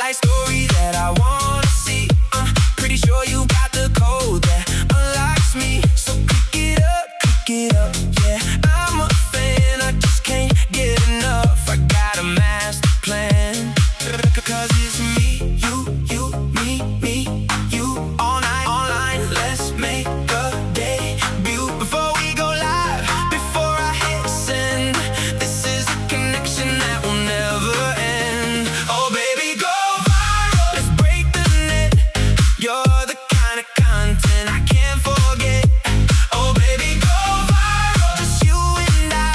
life story that I wanna see. Pretty sure you got the code that unlocks me. So click it up, yeah. I'm a fan, I just can't get enough. I got a master plan, cause it's me, you, me, you. All night online, let's make a debut. Before we go live, before I hit send, this is a connection that will never end. Oh baby, go viral, let's break the net. You're the kind of content I can't forget. Oh baby, go viral, just you and I.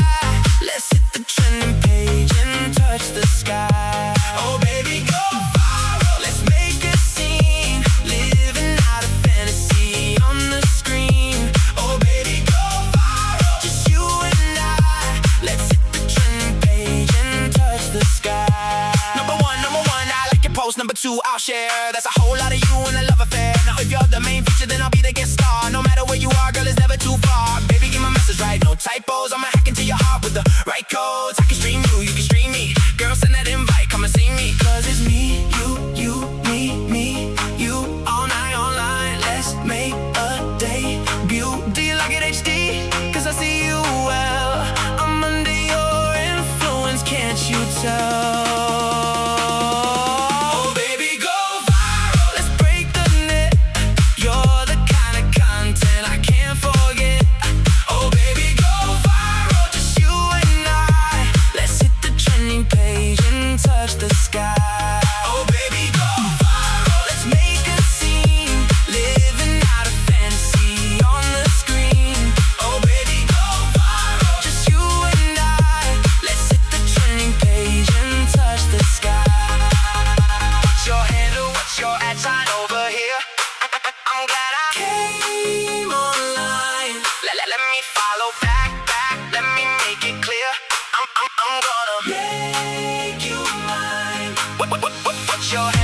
Let's hit the trending page and touch the sky. Oh baby, go viral, let's make a scene, living out a fantasy on the screen. Oh baby, go viral, just you and I. Let's hit the trending page and touch the sky. Number one, I like your post. Number two, I'll share. That's a whole lot of you and a love affair. Now if you're the main feature, then I'll be the guest star. No matter where you are, girl, it's never too far. Baby, get my message right, no typos. I'ma hack into your heart with the right codes. I can stream you, you can stream me. Girl, send that invite, come and see me. Cause it's me, me, you. All night online, let's make a debut. Do you like it HD? Cause I see you well. I'm under your influence, can't you tell? Oh baby, go viral, let's break the net. You're the kind of content I can't forget. Oh baby, go viral, just you and I. Let's hit the trending page and touch the sky. Oh baby, go viral, let's make a scene, living out a fantasy on the screen. Oh baby, go viral, just you and I. Let's hit the trending page and touch the sky. What's your handle? What's your ad sign over here? I'm glad I came online. Let me follow back. Let me make it clear. I'm gonna make you mine. What's your handle?